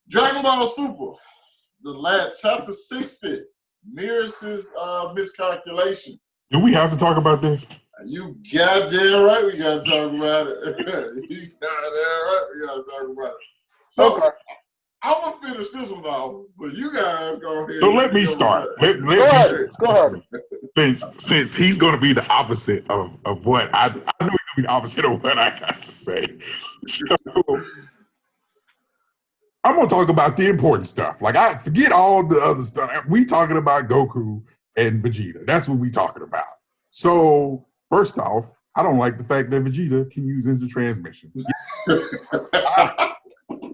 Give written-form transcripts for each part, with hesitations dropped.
Dragon Ball Super, the last chapter 60, Mirrors' miscalculation. Do we have to talk about this? You goddamn right we gotta talk about it. You goddamn right we gotta talk about it. So Okay. I'm gonna finish this one off. So you guys go ahead. So let me start. Let Go ahead. Go ahead. Since he's going to be the opposite of what I know he's going to be the opposite of what I got to say. So, I'm going to talk about the important stuff. Like, I forget all the other stuff. We talking about Goku and Vegeta. That's what we talking about. So, first off, I don't like the fact that Vegeta can use instant transmission.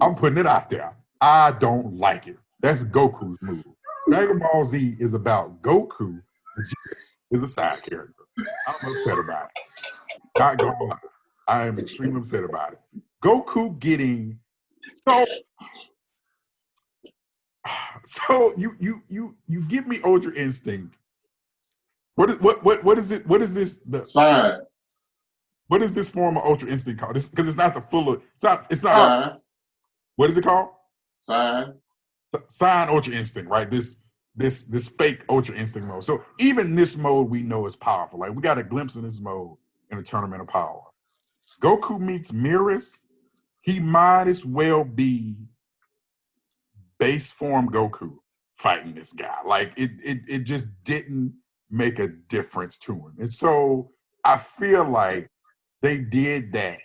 I'm putting it out there. I don't like it. That's Goku's move. Dragon Ball Z is about Goku. Vegeta is a side character. I'm upset about it. Not gonna lie. I am extremely upset about it. Goku getting so you give me Ultra Instinct. What is it? What is this? The Sign. What is this form of Ultra Instinct called? Because it's not the full of. It's not. What is it called? Sign. Sign Ultra Instinct, right? This fake Ultra Instinct mode. So even this mode we know is powerful. Like, we got a glimpse of this mode in a Tournament of Power. Goku meets Mirrors. He might as well be base form Goku fighting this guy. Like, it just didn't make a difference to him. And so I feel like they did that.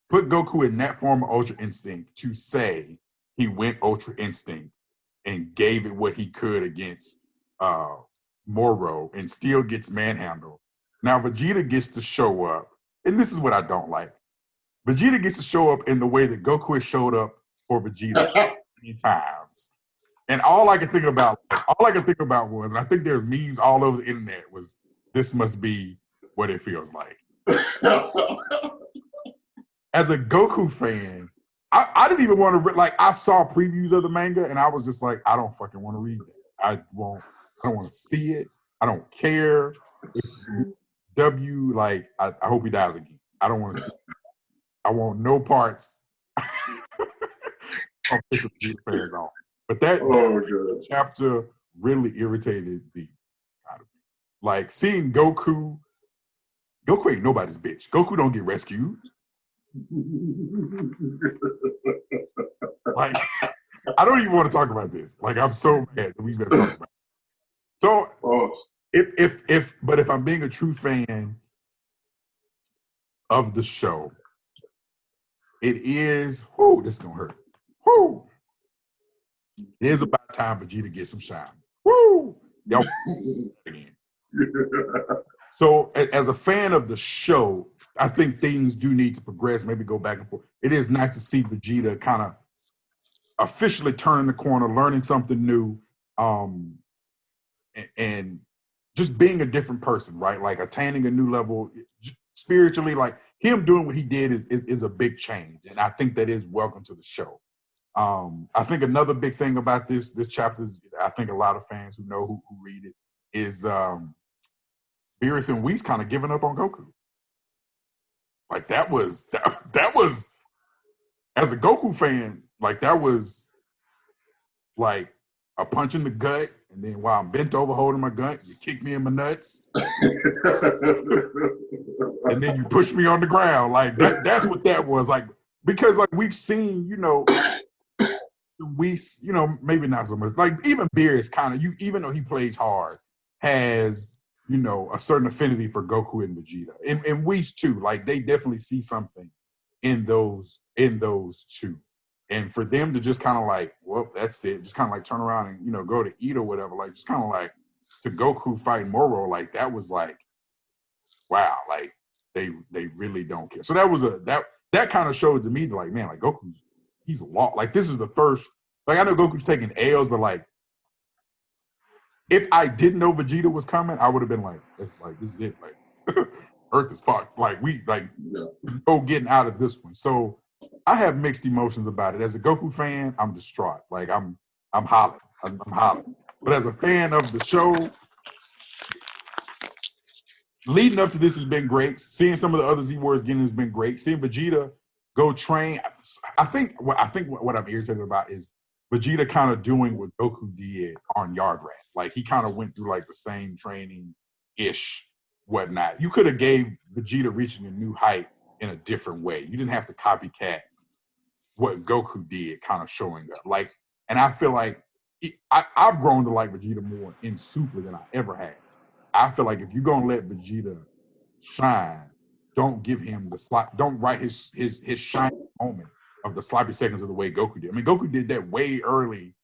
Put Goku in that form of Ultra Instinct to say he went Ultra Instinct and gave it what he could against Moro and still gets manhandled. Now Vegeta gets to show up, and this is what I don't like. Vegeta gets to show up in the way that Goku has showed up for Vegeta many times. And all I could think about was, and I think there's memes all over the internet, was this must be what it feels like. As a Goku fan, I didn't even want to, like, I saw previews of the manga and I was just like, I don't fucking want to read that. I don't want to see it. I don't care. Like, I hope he dies again. I don't want to see it. I want no parts. I'll piss the fans off. But that chapter really irritated me. Like, seeing Goku ain't nobody's bitch. Goku don't get rescued. Like, I don't even want to talk about this. Like, I'm so mad that we better talk about it. So, if I'm being a true fan of the show, it is, this is gonna hurt. It is about time for Vegeta to get some shine. Y'all. So, as a fan of the show, I think things do need to progress, maybe go back and forth. It is nice to see Vegeta kind of officially turning the corner, learning something new, and just being a different person, right? Like, attaining a new level spiritually. Like, him doing what he did is a big change, and I think that is welcome to the show. I think another big thing about this chapter is, I think a lot of fans who know who read it, is Beerus and Whis kind of giving up on Goku. Like, that was as a Goku fan, like, that was like a punch in the gut, and then while I'm bent over holding my gun, you kick me in my nuts, and then you push me on the ground. Like, that's what that was. Like, because, like, we've seen, Whis, maybe not so much. Like, even Beerus kind of, even though he plays hard, has, a certain affinity for Goku and Vegeta. And Whis too, like, they definitely see something in those two. And for them to just kind of like, well, that's it, just kind of like turn around and, go to eat or whatever, like, just kind of like, to Goku fighting Moro, like, that was like, wow, like, they really don't care. So that was that kind of showed to me, like, man, like, Goku's, he's lost. Like, this is the first, like, I know Goku's taking L's, but, like, if I didn't know Vegeta was coming, I would have been like, this is it. Like, Earth is fucked. Like, no getting out of this one. So I have mixed emotions about it. As a Goku fan, I'm distraught. Like, I'm hollering. I'm hollering. But as a fan of the show, leading up to this has been great. Seeing some of the other Z Warriors getting has been great. Seeing Vegeta go train. I think what I'm irritated about is Vegeta kind of doing what Goku did on Yard Rat. Like he kind of went through like the same training-ish, whatnot. You could have gave Vegeta reaching a new height in a different way. You didn't have to copycat what Goku did, kind of showing up. Like, and I feel like I've grown to like Vegeta more in Super than I ever had. I feel like if you're gonna let Vegeta shine, don't give him the slot. Don't write his shining moment of the sloppy seconds of the way Goku did. I mean, Goku did that way early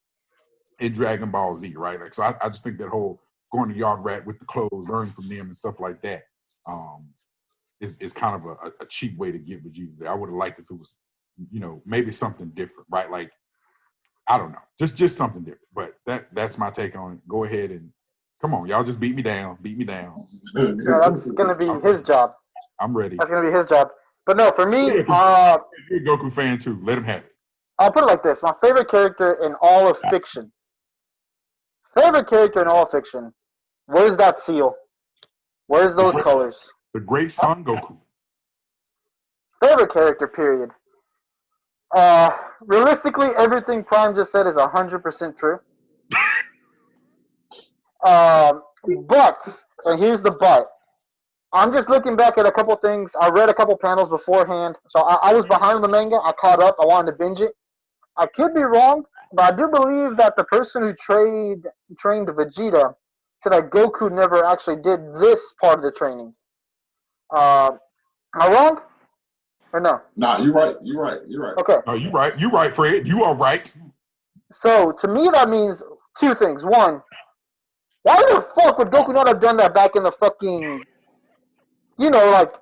in Dragon Ball Z, right? Like, so I just think that whole going to Yard Rat with the clothes, learning from them and stuff like that, is kind of a cheap way to get Vegeta there. I would have liked if it was, maybe something different, right? Like, I don't know, just something different. But that's my take on it. Go ahead and come on, y'all, just beat me down. No, that's gonna be his job. I'm ready. That's gonna be his job. But no, for me, you're a Goku fan too. Let him have it. I'll put it like this: my favorite character in all of fiction. Where's that seal? Where's those colors? The great Son Goku. Favorite character, period. Realistically, everything Prime just said is 100% true. But, and here's the but, I'm just looking back at a couple things. I read a couple panels beforehand, so I was behind the manga. I caught up. I wanted to binge it. I could be wrong, but I do believe that the person who trained Vegeta said that Goku never actually did this part of the training. Am I wrong? Or no? Nah, you're right. Okay. No, you're right, Fred. You are right. So, to me, that means two things. One, why the fuck would Goku not have done that back in the fucking, like,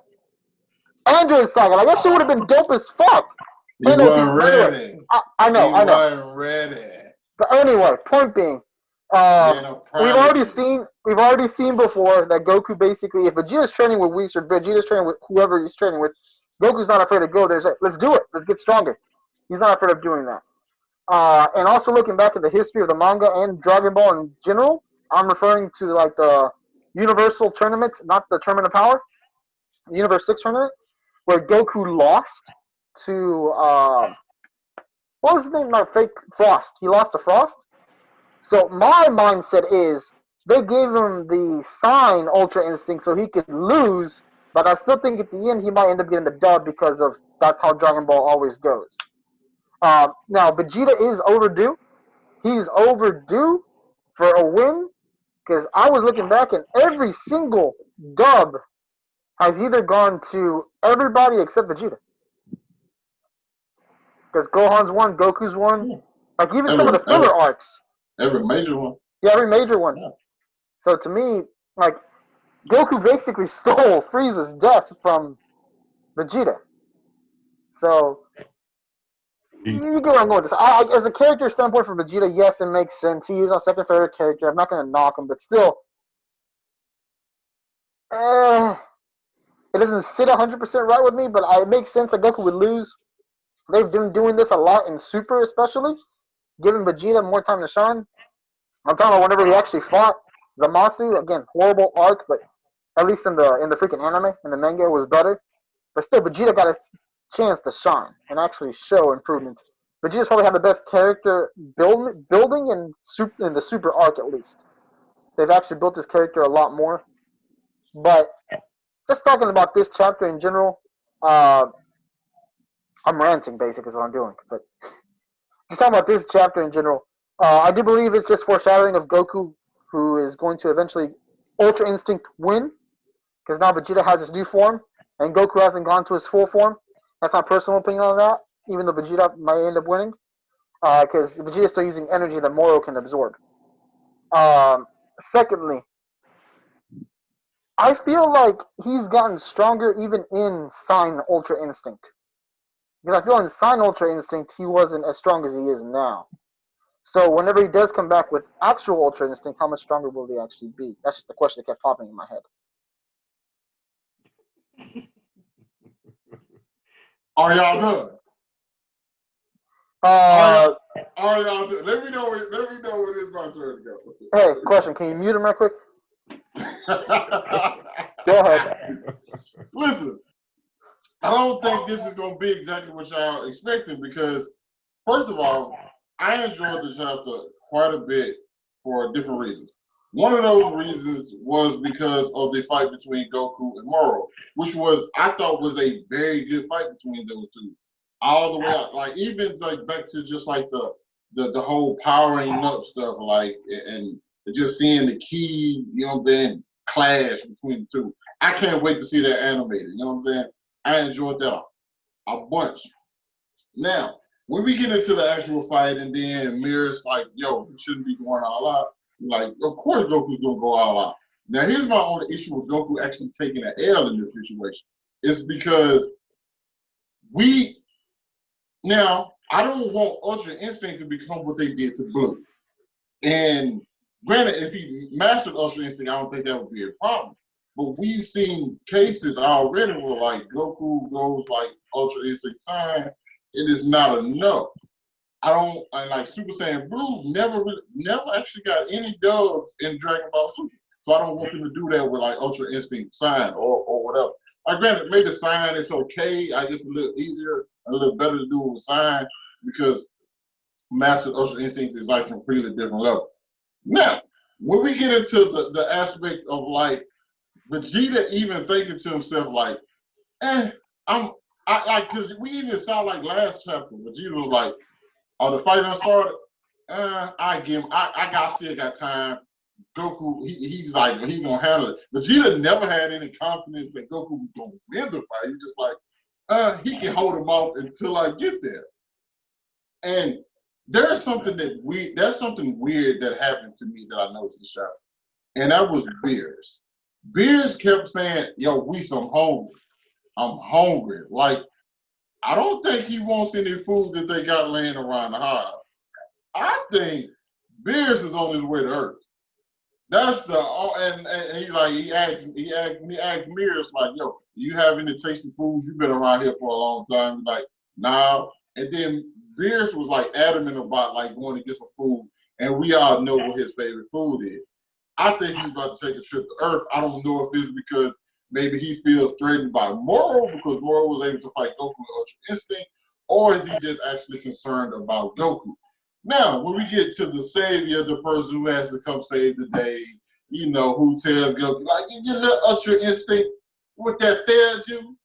Android Saga? Like, that shit would have been dope as fuck. He wasn't ready. I know. He wasn't ready. But anyway, point being, we've already seen before that Goku basically, if Vegeta's training with Whis or Vegeta's training with whoever he's training with, Goku's not afraid to go there. Let's do it. Let's get stronger. He's not afraid of doing that. And also looking back at the history of the manga and Dragon Ball in general, I'm referring to like the Universal tournaments, not the Tournament of Power, the Universe 6 tournament, where Goku lost to, what was his name? Not fake Frost. He lost to Frost. So my mindset is they gave him the sign Ultra Instinct so he could lose, but I still think at the end he might end up getting the dub because of that's how Dragon Ball always goes. Now, Vegeta is overdue. He's overdue for a win because I was looking back and every single dub has either gone to everybody except Vegeta. Because Gohan's won, Goku's won. Like even some of the filler arcs. Every major one. Yeah, every major one. Yeah. So to me, like, Goku basically stole Frieza's death from Vegeta. So, you get where I'm going with this. As a character standpoint for Vegeta, yes, it makes sense. He is our second favorite character. I'm not going to knock him, but still, it doesn't sit 100% right with me, but it makes sense that Goku would lose. They've been doing this a lot in Super, especially, giving Vegeta more time to shine. I'm talking about whenever he actually fought Zamasu. Again, horrible arc, but at least in the freaking anime, in the manga, it was better. But still, Vegeta got a chance to shine and actually show improvement. Vegeta's probably had the best character building in the Super arc, at least. They've actually built his character a lot more. But just talking about this chapter in general, I'm ranting, basically, is what I'm doing. But just talking about this chapter in general, I do believe it's just foreshadowing of Goku, who is going to eventually Ultra Instinct win, because now Vegeta has his new form, and Goku hasn't gone to his full form. That's my personal opinion on that, even though Vegeta might end up winning, because Vegeta is still using energy that Moro can absorb. Secondly, I feel like he's gotten stronger even in Sign Ultra Instinct. Because I feel in Sign Ultra Instinct, he wasn't as strong as he is now. So whenever he does come back with actual Ultra Instinct, how much stronger will he actually be? That's just the question that kept popping in my head. Are y'all done? Are y'all done? Let me know when it's my turn to go. Hey, question. Can you mute him right quick? Go ahead. Listen, I don't think this is going to be exactly what y'all expecting because, first of all, I enjoyed the chapter quite a bit for different reasons. One of those reasons was because of the fight between Goku and Moro, which I thought was a very good fight between those two. All the way out, like even like back to just like the whole powering up stuff, like and just seeing the key, you know what I'm saying, clash between the two. I can't wait to see that animated, you know what I'm saying? I enjoyed that a bunch. Now, when we get into the actual fight and then Mirror's like, yo, we shouldn't be going all out. Like, of course Goku's gonna go all out. Now, here's my only issue with Goku actually taking an L in this situation. It's because now, I don't want Ultra Instinct to become what they did to Blue. And granted, if he mastered Ultra Instinct, I don't think that would be a problem. But we've seen cases already where like Goku goes like Ultra Instinct Saiyan, it is not enough. Like Super Saiyan Blue never actually got any dubs in Dragon Ball Super. So I don't want them to do that with like Ultra Instinct Saiyan or whatever. Granted, maybe Saiyan is okay. I guess a little easier, a little better to do with Saiyan because Master Ultra Instinct is like a completely different level. Now, when we get into the aspect of like Vegeta even thinking to himself like, because we even saw like last chapter, Vegeta was like, "Oh, the fight done started. I give him. I still got time." Goku, he's like, he's gonna handle it. Vegeta never had any confidence that Goku was gonna win the fight. He's just like, he can hold him off until I get there. And there's something weird that happened to me that I noticed in shop, and that was Beers. Beers kept saying, "Yo, I'm hungry." Like, I don't think he wants any food that they got laying around the house. I think Beers is on his way to Earth. That's he asked Mirrors like, "Yo, you have any tasty foods? You've been around here for a long time." He's like, "Nah." And then Beers was like adamant about like going to get some food, and we all know what his favorite food is. I think he's about to take a trip to Earth. I don't know if it's because maybe he feels threatened by Moro because Moro was able to fight Goku with Ultra Instinct, or is he just actually concerned about Goku? Now, when we get to the savior, the person who has to come save the day, you know, who tells Goku, like, you get a little Ultra Instinct with that fed you.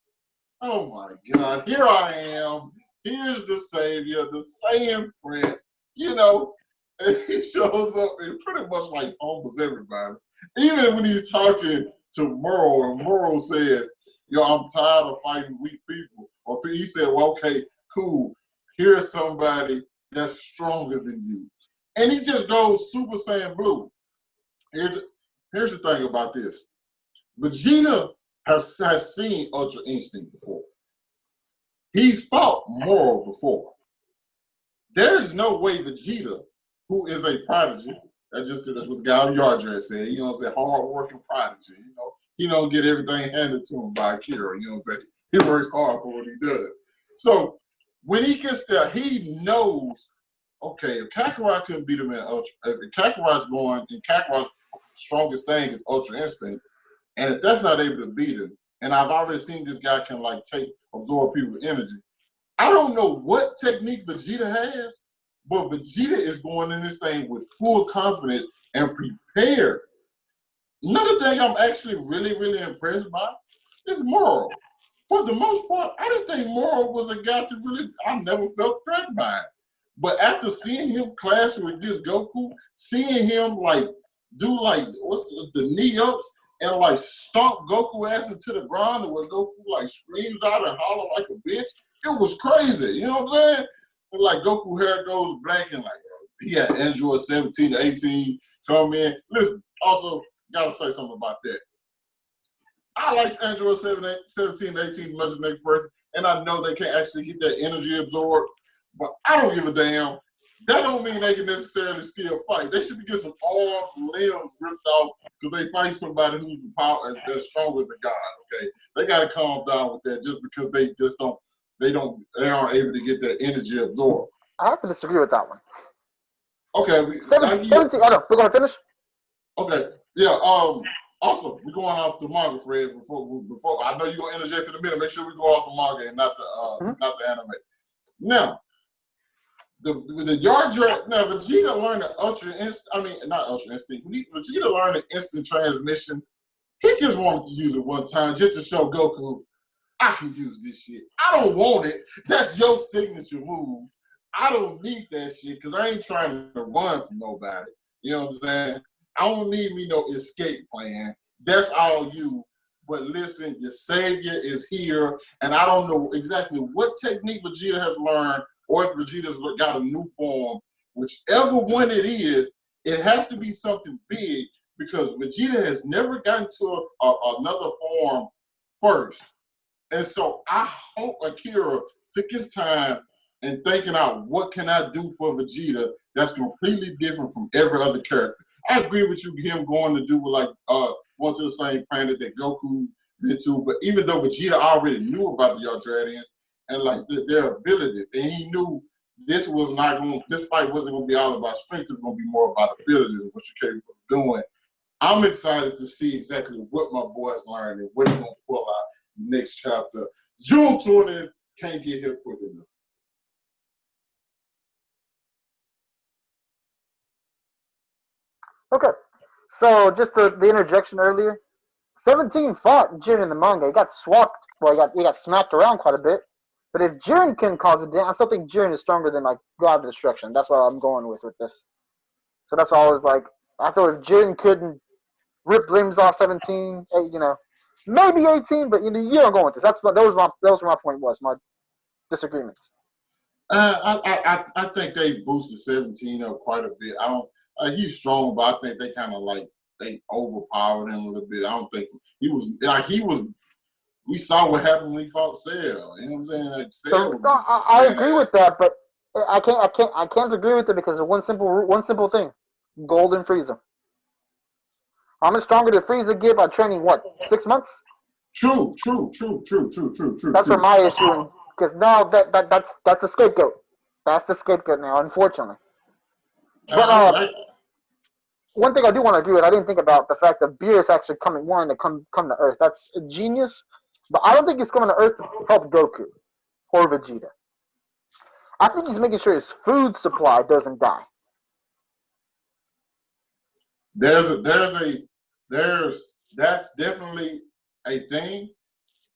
Oh my God, here I am. Here's the savior, the Saiyan Prince, you know, and he shows up and pretty much like humbles everybody. Even when he's talking to Moro, and Moro says, "Yo, I'm tired of fighting weak people." Or he said, "Well, okay, cool. Here's somebody that's stronger than you." And he just goes Super Saiyan Blue. Here's the thing about this. Vegeta has seen Ultra Instinct before. He's fought Moro before. There's no way Vegeta, who is a prodigy, that's what the guy on Yardra said, you know what I'm saying, hard-working prodigy, you know, he don't get everything handed to him by Akira, you know what I'm saying, he works hard for what he does. So when he gets there, he knows, okay, if Kakarot couldn't beat him in Ultra, if Kakarot's going, and Kakarot's strongest thing is Ultra Instinct, and if that's not able to beat him, and I've already seen this guy can like absorb people's energy, I don't know what technique Vegeta has, but Vegeta is going in this thing with full confidence and prepared. Another thing I'm actually really, really impressed by is Moro. For the most part, I didn't think Moro was a guy I never felt threatened by him. But after seeing him clash with this Goku, seeing him like do like, the knee ups and like stomp Goku ass into the ground where Goku like screams out and holler like a bitch, it was crazy. You know what I'm saying? And like Goku hair goes black and like he had Android 17 to 18 come in. Listen, also gotta say something about that. I like Android 17 to 18 much as next person, and I know they can't actually get that energy absorbed, but I don't give a damn. That don't mean they can necessarily still fight. They should be getting some arms, limbs ripped off because they fight somebody who's as strong as a god. Okay, they gotta calm down with that just because they aren't able to get that energy absorbed. I have to disagree with that one. Okay, 17. Oh no, we're gonna finish. Okay, yeah. Also, we're going off the manga, Fred. Before I know you're gonna interject in a minute. Make sure we go off the manga and not the anime. Now, the yard draft. Now Vegeta learned the not ultra instinct. Vegeta learned the instant transmission. He just wanted to use it one time just to show Goku, I can use this shit. I don't want it. That's your signature move. I don't need that shit because I ain't trying to run from nobody. You know what I'm saying? I don't need me no escape plan. That's all you. But listen, your savior is here, and I don't know exactly what technique Vegeta has learned, or if Vegeta's got a new form. Whichever one it is, it has to be something big because Vegeta has never gotten to another form first. And so I hope Akira took his time and thinking out what can I do for Vegeta that's completely different from every other character. I agree with you, him going to do with going to the same planet that Goku did to, but even though Vegeta already knew about the Yardratians and like their abilities, and he knew this fight wasn't going to be all about strength, it was going to be more about abilities and what you're capable of doing. I'm excited to see exactly what my boy's learned and what he's going to pull out next chapter. June 20th, can't get here quick enough. Okay, so just the interjection earlier, 17 fought Jiren in the manga. He got swapped. Well, he got smacked around quite a bit. But if Jiren can cause it down, I still think Jiren is stronger than like God of Destruction. That's what I'm going with this. So that's why I was like, I thought if Jiren couldn't rip limbs off 17, maybe 18, but you don't go with this. That was my point. My disagreements. I think they boosted 17 up quite a bit. He's strong, but I think they kind of they overpowered him a little bit. I don't think he was. We saw what happened when he fought Cell. You know what I'm saying? Like Cell. I agree with that, but I can't agree with it because of one simple thing: Golden Frieza. How much stronger did Frieza get by training? 6 months? True. That's where my issue, because now that's the scapegoat. That's the scapegoat now, unfortunately. But one thing I do want to agree with, I didn't think about the fact that Beerus actually wanting to come to Earth. That's a genius, but I don't think he's coming to Earth to help Goku or Vegeta. I think he's making sure his food supply doesn't die. That's definitely a thing,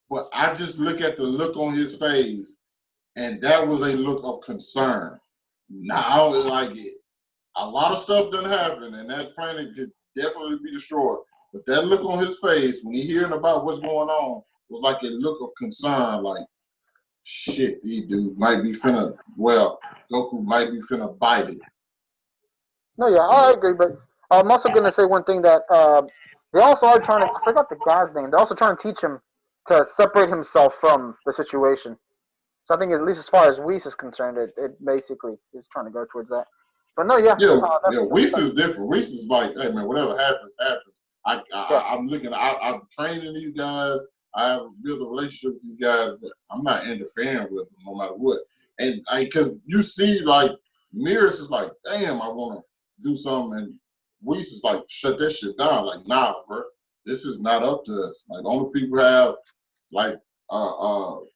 but I just look at the look on his face, and that was a look of concern. Now, a lot of stuff done happen, and that planet could definitely be destroyed. But that look on his face when he hearing about what's going on was like a look of concern, like, shit, these dudes might be Goku might be finna bite it. No, yeah, I agree, but I'm also going to say one thing that they also are trying to, I forgot the guy's name, they're also trying to teach him to separate himself from the situation. So I think at least as far as Whis is concerned, it basically is trying to go towards that. But no, yeah. Whis is different. Whis is like, hey man, whatever happens, happens. I'm training these guys. I have built a relationship with these guys, but I'm not interfering with them no matter what. And because you see, like, Mirrors is like, damn, I want to do something, and Whis is like, shut that shit down. Like, nah, bro, this is not up to us. Like, the only people who have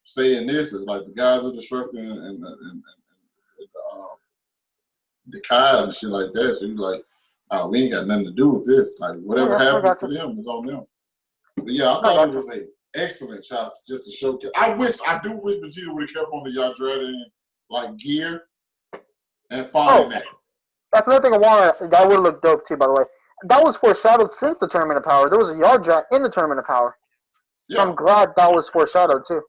saying this is like the guys of Destruction and the Kais and shit like that. So he's like, oh, we ain't got nothing to do with this. Like, whatever happens to them is on them. But yeah, I thought it was an excellent shot just to showcase. I do wish Vegeta would have kept on the Yardratian gear and following that. That's another thing I wanted. That would have looked dope too, by the way. That was foreshadowed since the Tournament of Power. There was a Yardrat in the Tournament of Power. Yeah. So I'm glad that was foreshadowed too.